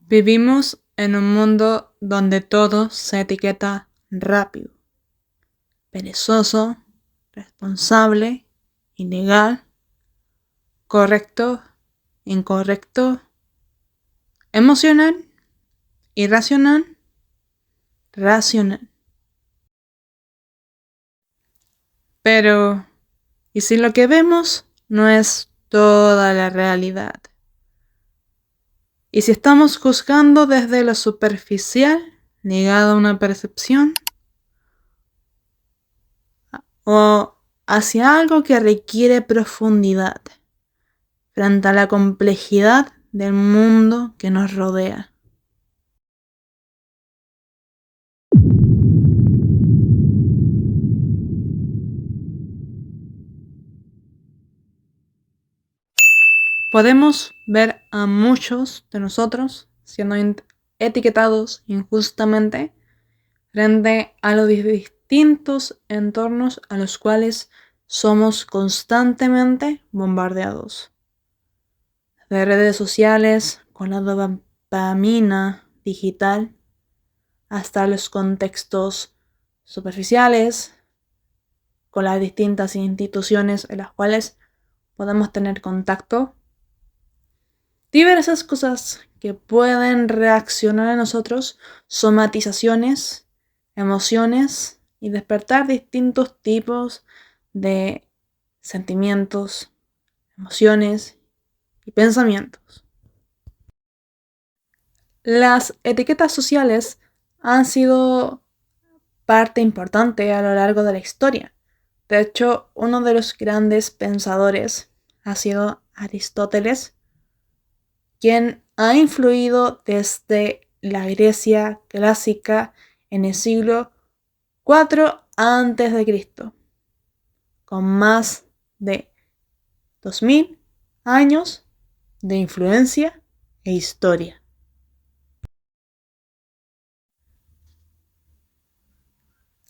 Vivimos en un mundo donde todo se etiqueta rápido, perezoso, responsable, ilegal, correcto, incorrecto, emocional, irracional, racional. Pero, ¿y si lo que vemos no es toda la realidad? ¿Y si estamos juzgando desde lo superficial, ligado a una percepción? ¿O hacia algo que requiere profundidad, frente a la complejidad del mundo que nos rodea? Podemos ver a muchos de nosotros siendo etiquetados injustamente frente a los distintos entornos a los cuales somos constantemente bombardeados. De redes sociales, con la dopamina digital, hasta los contextos superficiales, con las distintas instituciones en las cuales podemos tener contacto. Diversas cosas que pueden reaccionar a nosotros, somatizaciones, emociones y despertar distintos tipos de sentimientos, emociones y pensamientos. Las etiquetas sociales han sido parte importante a lo largo de la historia. De hecho, uno de los grandes pensadores ha sido Aristóteles, quien ha influido desde la Grecia clásica en el siglo IV a.C., con más de 2000 años de influencia e historia.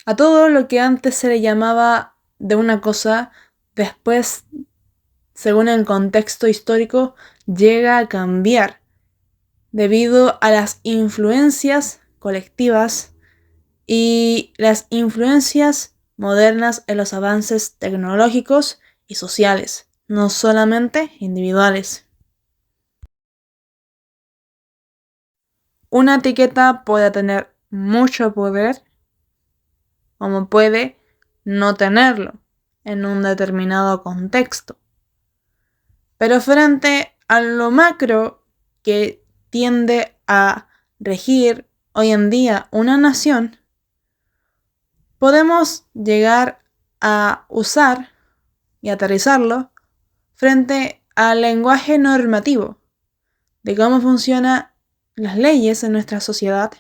A todo lo que antes se le llamaba de una cosa, después, según el contexto histórico, llega a cambiar debido a las influencias colectivas y las influencias modernas en los avances tecnológicos y sociales, no solamente individuales. Una etiqueta puede tener mucho poder, como puede no tenerlo en un determinado contexto. Pero frente a lo macro que tiende a regir hoy en día una nación, podemos llegar a usar y aterrizarlo frente al lenguaje normativo de cómo funcionan las leyes en nuestra sociedad,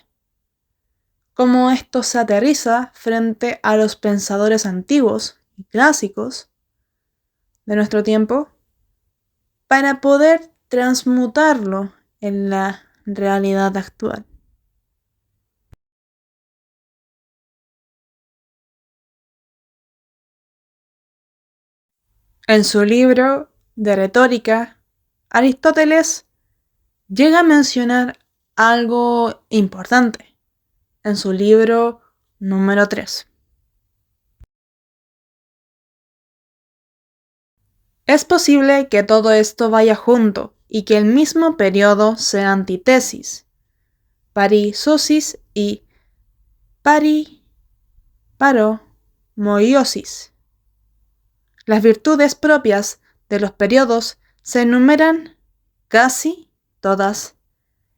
cómo esto se aterriza frente a los pensadores antiguos y clásicos de nuestro tiempo, para poder transmutarlo en la realidad actual. En su libro de retórica, Aristóteles llega a mencionar algo importante en su libro número 3. Es posible que todo esto vaya junto y que el mismo periodo sea antítesis, parisosis y paromoiosis. Las virtudes propias de los periodos se enumeran casi todas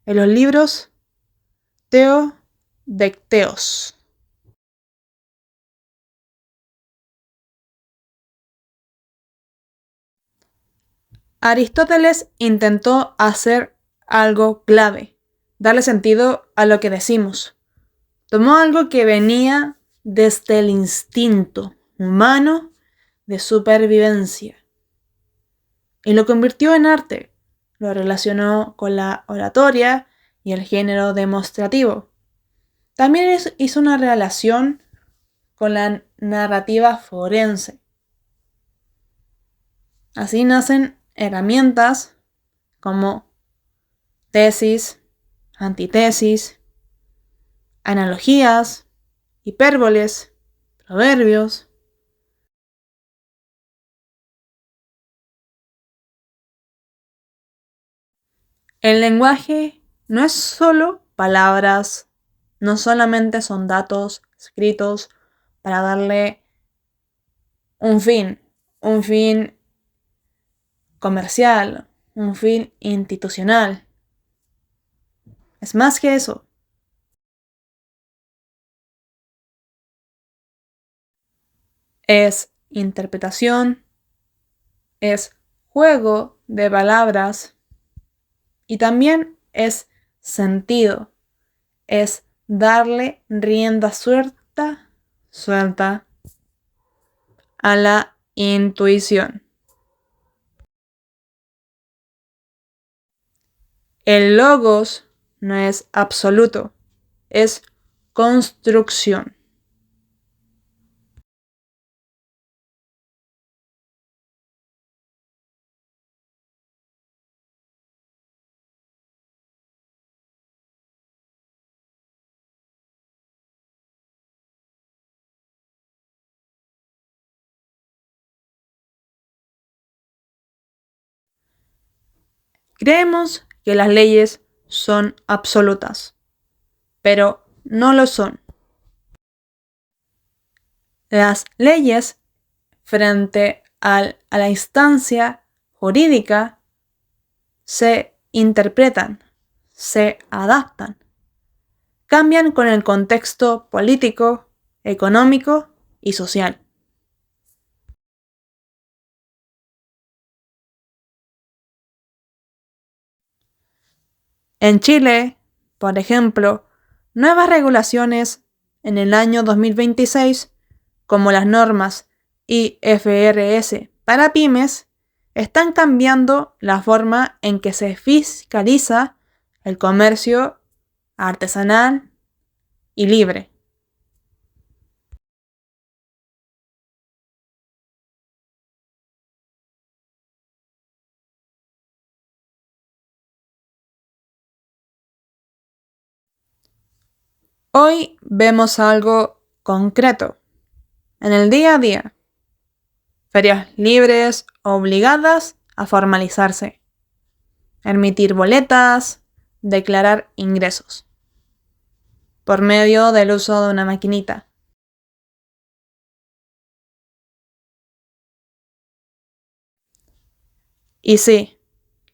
en los libros teodicteos. Aristóteles intentó hacer algo clave, darle sentido a lo que decimos. Tomó algo que venía desde el instinto humano de supervivencia y lo convirtió en arte. Lo relacionó con la oratoria y el género demostrativo. También hizo una relación con la narrativa forense. Así nacen herramientas como tesis, antítesis, analogías, hipérboles, proverbios. El lenguaje no es solo palabras, no solamente son datos escritos para darle un fin comercial, un fin institucional. Es más que eso. Es interpretación, es juego de palabras y también es sentido. Es darle rienda suelta a la intuición. El logos no es absoluto, es construcción. Creemos que las leyes son absolutas, pero no lo son. Las leyes frente a la instancia jurídica se interpretan, se adaptan, cambian con el contexto político, económico y social. En Chile, por ejemplo, nuevas regulaciones en el año 2026, como las normas IFRS para pymes, están cambiando la forma en que se fiscaliza el comercio artesanal y libre. Hoy vemos algo concreto en el día a día. Ferias libres obligadas a formalizarse, emitir boletas, declarar ingresos por medio del uso de una maquinita. Y sí,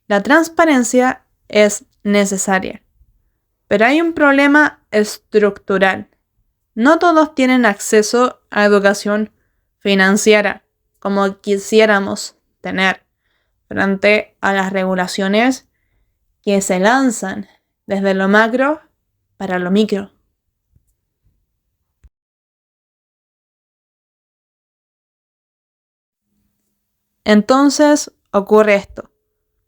la transparencia es necesaria, pero hay un problema estructural. No todos tienen acceso a educación financiera como quisiéramos tener frente a las regulaciones que se lanzan desde lo macro para lo micro. Entonces ocurre esto.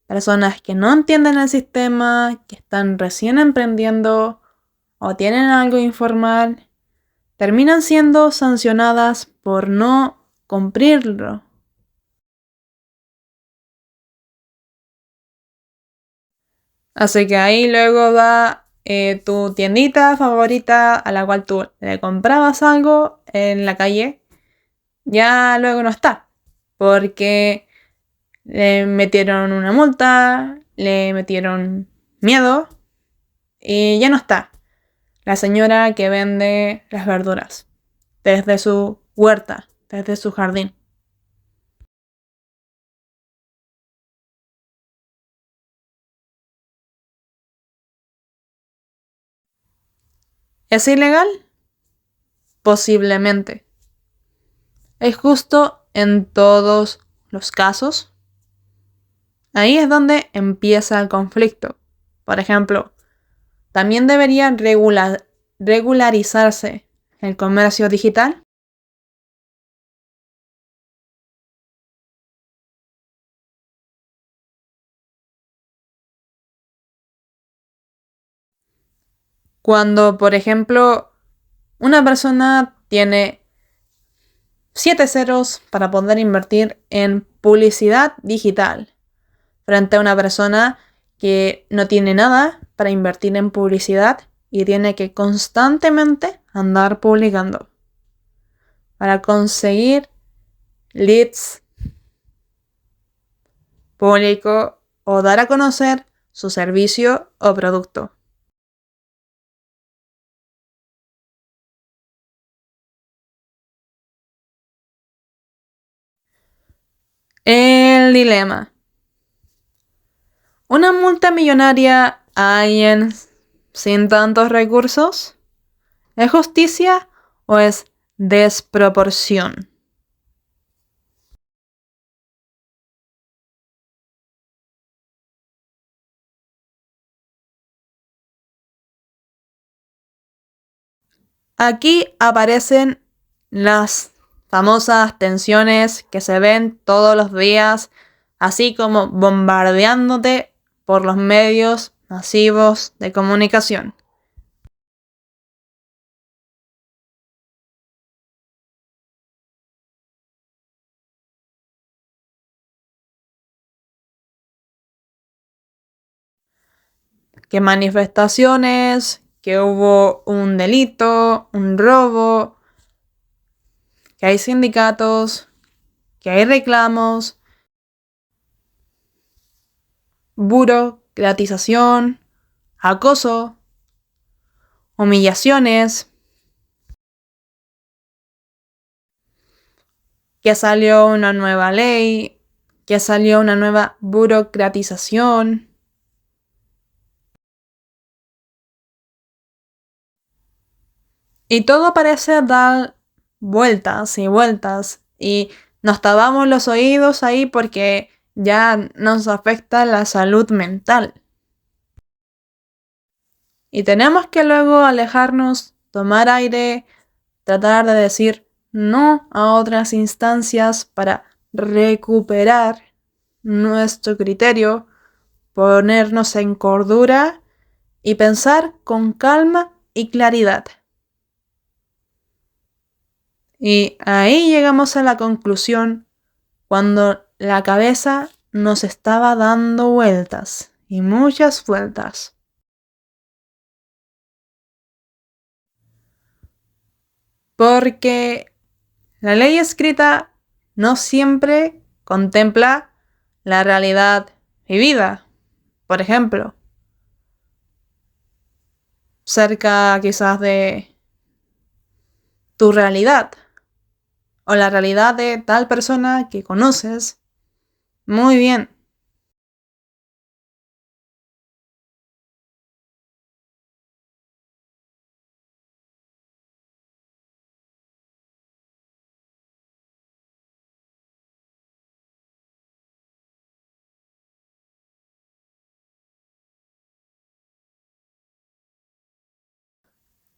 Personas que no entienden el sistema, que están recién emprendiendo o tienen algo informal, terminan siendo sancionadas por no cumplirlo. Así que ahí luego va tu tiendita favorita a la cual tú le comprabas algo en la calle, ya luego no está, porque le metieron una multa, le metieron miedo y ya no está. La señora que vende las verduras desde su huerta, desde su jardín. ¿Es ilegal? Posiblemente. ¿Es justo en todos los casos? Ahí es donde empieza el conflicto. Por ejemplo, ¿también debería regularizarse el comercio digital? Cuando, por ejemplo, una persona tiene 7 ceros para poder invertir en publicidad digital frente a una persona que no tiene nada para invertir en publicidad y tiene que constantemente andar publicando para conseguir leads, público o dar a conocer su servicio o producto. El dilema. ¿Una multa millonaria a alguien sin tantos recursos? ¿Es justicia o es desproporción? Aquí aparecen las famosas tensiones que se ven todos los días, así como bombardeándote por los medios masivos de comunicación. Que manifestaciones, que hubo un delito, un robo, que hay sindicatos, que hay reclamos, burocratización, acoso, humillaciones, que salió una nueva ley, que salió una nueva burocratización. Y todo parece dar vueltas y vueltas y nos tapamos los oídos ahí porque ya nos afecta la salud mental. Y tenemos que luego alejarnos, tomar aire, tratar de decir no a otras instancias para recuperar nuestro criterio, ponernos en cordura y pensar con calma y claridad. Y ahí llegamos a la conclusión cuando la cabeza nos estaba dando vueltas y muchas vueltas. Porque la ley escrita no siempre contempla la realidad vivida. Por ejemplo, cerca quizás de tu realidad o la realidad de tal persona que conoces muy bien.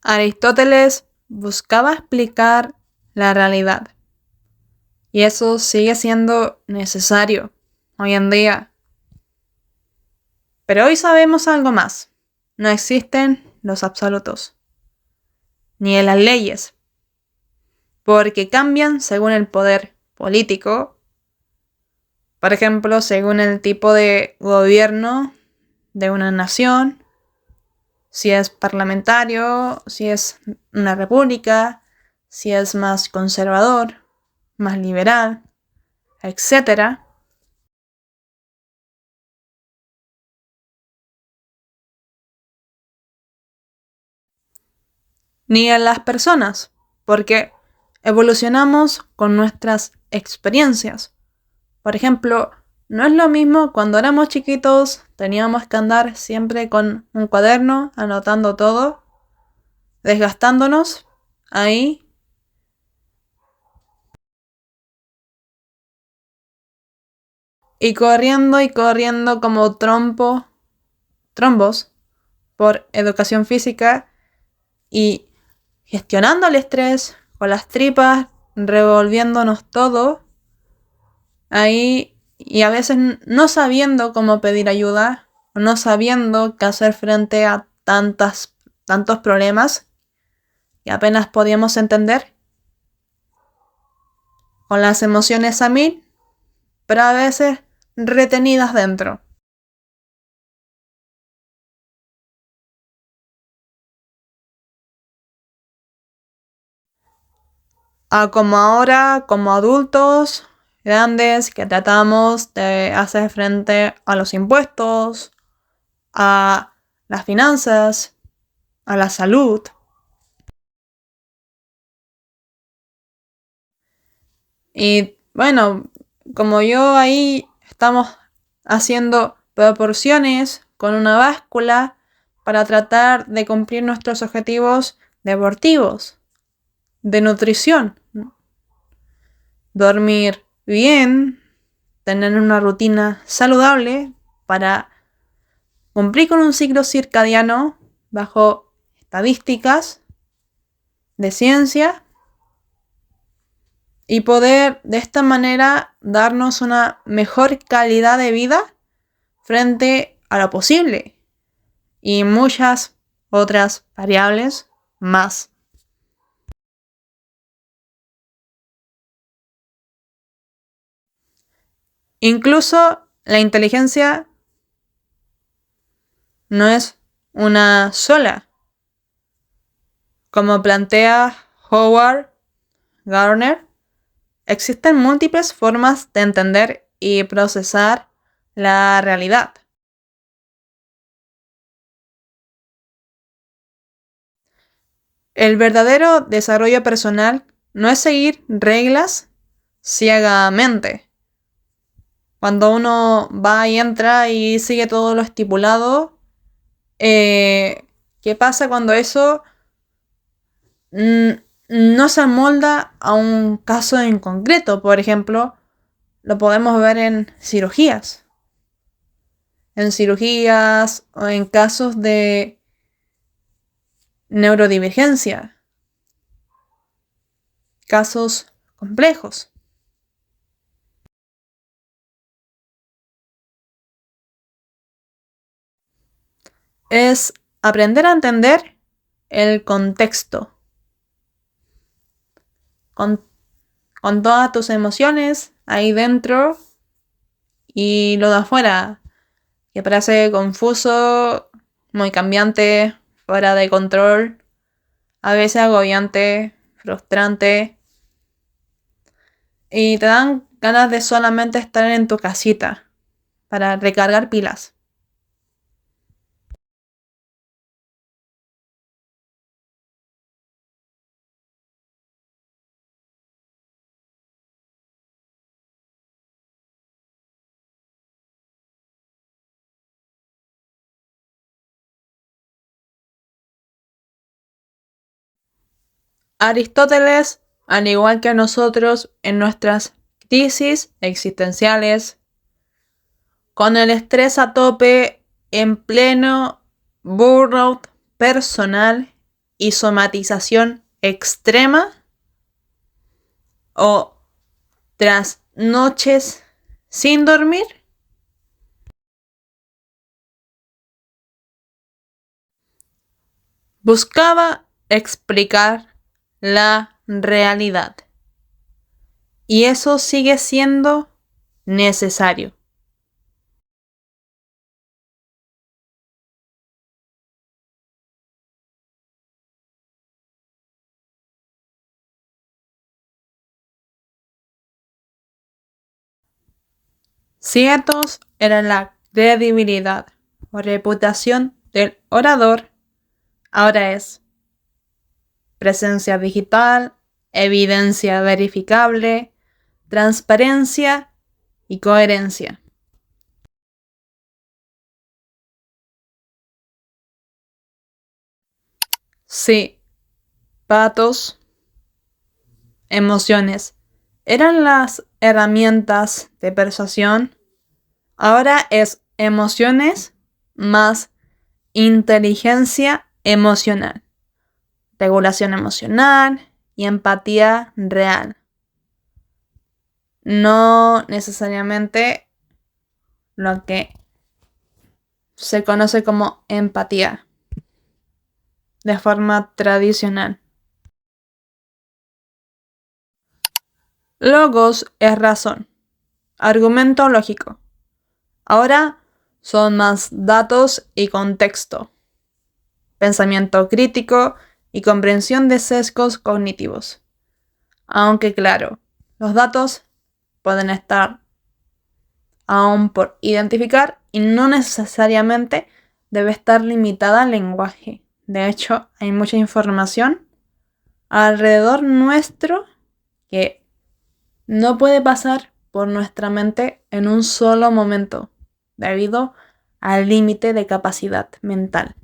Aristóteles buscaba explicar la realidad y eso sigue siendo necesario hoy en día. Pero hoy sabemos algo más. No existen los absolutos, ni las leyes, porque cambian según el poder político, por ejemplo, según el tipo de gobierno de una nación, si es parlamentario, si es una república, si es más conservador, más liberal, etc. Ni en las personas, porque evolucionamos con nuestras experiencias. Por ejemplo, no es lo mismo cuando éramos chiquitos, teníamos que andar siempre con un cuaderno, anotando todo, desgastándonos ahí. Y corriendo como trombos por educación física y gestionando el estrés con las tripas, revolviéndonos todo ahí y a veces no sabiendo cómo pedir ayuda, no sabiendo qué hacer frente a tantos problemas que apenas podíamos entender, con las emociones a mil, pero a veces retenidas dentro. a como ahora, como adultos grandes que tratamos de hacer frente a los impuestos, a las finanzas, a la salud. Y bueno, como yo ahí estamos haciendo proporciones con una báscula para tratar de cumplir nuestros objetivos deportivos, de nutrición, dormir bien, tener una rutina saludable para cumplir con un ciclo circadiano bajo estadísticas de ciencia y poder de esta manera darnos una mejor calidad de vida frente a lo posible y muchas otras variables más. Incluso la inteligencia no es una sola, como plantea Howard Gardner. Existen múltiples formas de entender y procesar la realidad. El verdadero desarrollo personal no es seguir reglas ciegamente. Cuando uno va y entra y sigue todo lo estipulado, ¿qué pasa cuando eso no se amolda a un caso en concreto? Por ejemplo, lo podemos ver en cirugías. En cirugías o en casos de neurodivergencia. Casos complejos. Es aprender a entender el contexto. Con todas tus emociones ahí dentro y lo de afuera, que parece confuso, muy cambiante, fuera de control, a veces agobiante, frustrante, y te dan ganas de solamente estar en tu casita para recargar pilas. Aristóteles, al igual que nosotros en nuestras crisis existenciales, con el estrés a tope, en pleno burnout personal y somatización extrema, o tras noches sin dormir, buscaba explicar la realidad. Y eso sigue siendo necesario. Ciertos eran la credibilidad o reputación del orador, ahora es presencia digital, evidencia verificable, transparencia y coherencia. Sí, patos, emociones eran las herramientas de persuasión. Ahora es emociones más inteligencia emocional, regulación emocional y empatía real. No necesariamente lo que se conoce como empatía de forma tradicional. Logos es razón, argumento lógico. Ahora son más datos y contexto, pensamiento crítico y comprensión de sesgos cognitivos. Aunque claro, los datos pueden estar aún por identificar y no necesariamente debe estar limitada al lenguaje. De hecho, hay mucha información alrededor nuestro que no puede pasar por nuestra mente en un solo momento, debido al límite de capacidad mental.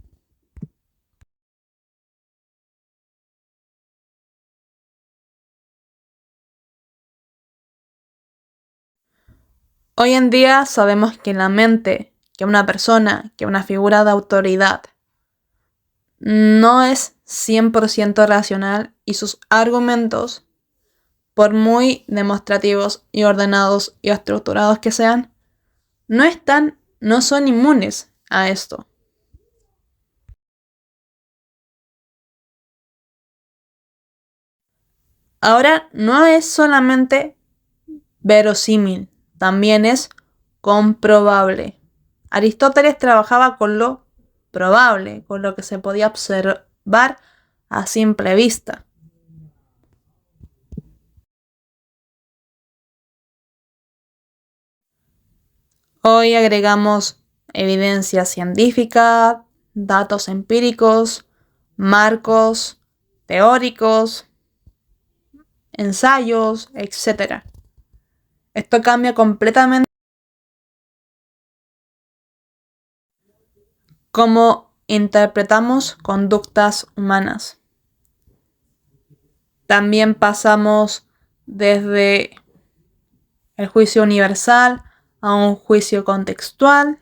Hoy en día sabemos que la mente, que una persona, que una figura de autoridad, no es 100% racional y sus argumentos, por muy demostrativos y ordenados y estructurados que sean, no son inmunes a esto. Ahora, no es solamente verosímil, también es comprobable. Aristóteles trabajaba con lo probable, con lo que se podía observar a simple vista. Hoy agregamos evidencia científica, datos empíricos, marcos teóricos, ensayos, etc. Esto cambia completamente cómo interpretamos conductas humanas. También pasamos desde el juicio universal a un juicio contextual,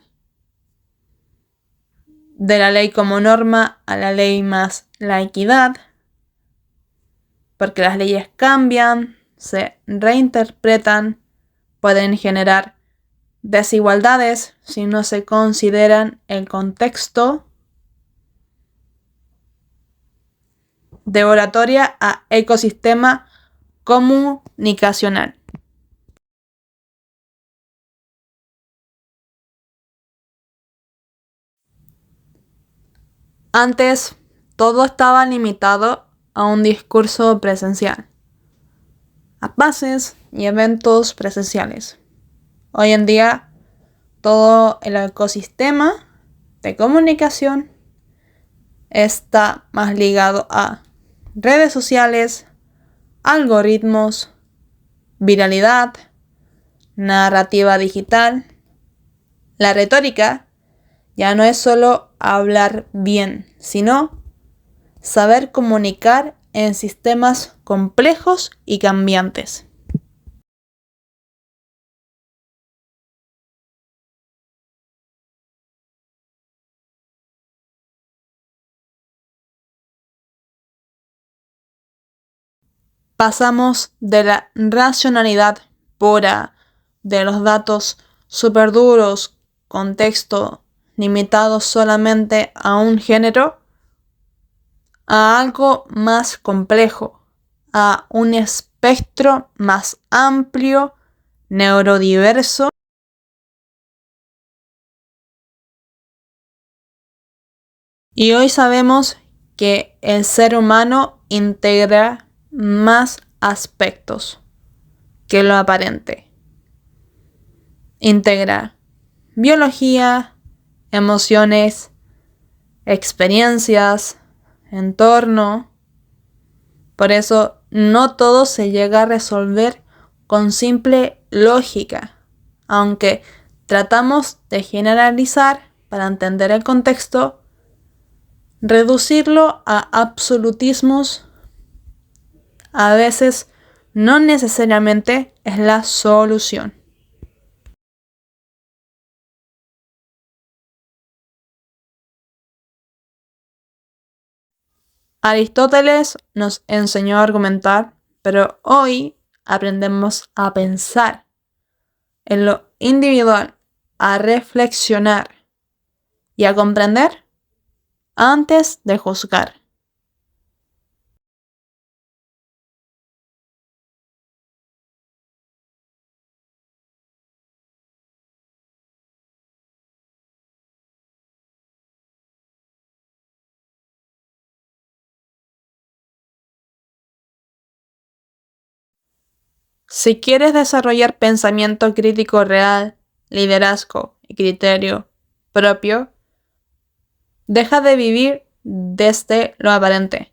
de la ley como norma a la ley más la equidad, porque las leyes cambian, se reinterpretan, pueden generar desigualdades si no se consideran el contexto, de oratoria a ecosistema comunicacional. Antes, todo estaba limitado a un discurso presencial, a pases y eventos presenciales. Hoy en día, todo el ecosistema de comunicación está más ligado a redes sociales, algoritmos, viralidad, narrativa digital. La retórica ya no es solo hablar bien, sino saber comunicar en sistemas complejos y cambiantes. Pasamos de la racionalidad pura de los datos súper duros, contexto limitado solamente a un género, a algo más complejo, a un espectro más amplio, neurodiverso. Y hoy sabemos que el ser humano integra más aspectos que lo aparente. Integra biología, emociones, experiencias, entorno. Por eso no todo se llega a resolver con simple lógica, aunque tratamos de generalizar para entender el contexto. Reducirlo a absolutismos a veces no necesariamente es la solución. Aristóteles nos enseñó a argumentar, pero hoy aprendemos a pensar en lo individual, a reflexionar y a comprender antes de juzgar. Si quieres desarrollar pensamiento crítico real, liderazgo y criterio propio, deja de vivir desde lo aparente.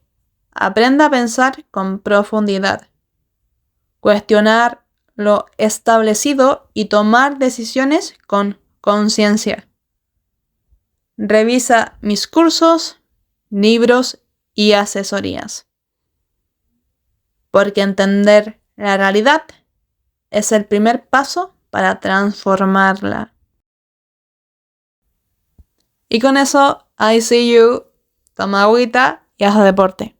Aprenda a pensar con profundidad, cuestionar lo establecido y tomar decisiones con conciencia. Revisa mis cursos, libros y asesorías. Porque entender la realidad es el primer paso para transformarla. Y con eso, I see you. Toma agüita y haz deporte.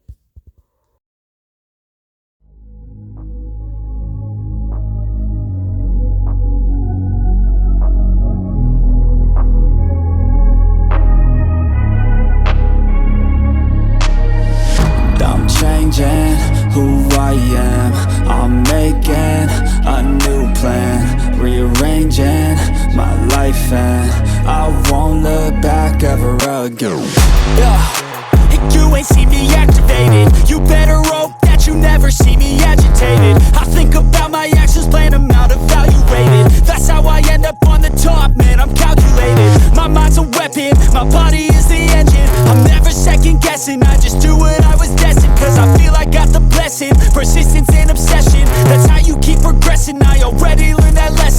I'm changing who I am. I'm making a new plan, rearranging my life, and I won't look back ever again. You ain't see me activated. You better hope that you never see me agitated. I think about my actions, plan them out, evaluated. That's how I end up on the top, man, I'm calculated. My mind's a weapon, my body is the engine. I'm never second guessing, I just do what I was destined. Cause I feel I got the blessing, persistence and obsession. That's how you keep progressing, I already learned that lesson.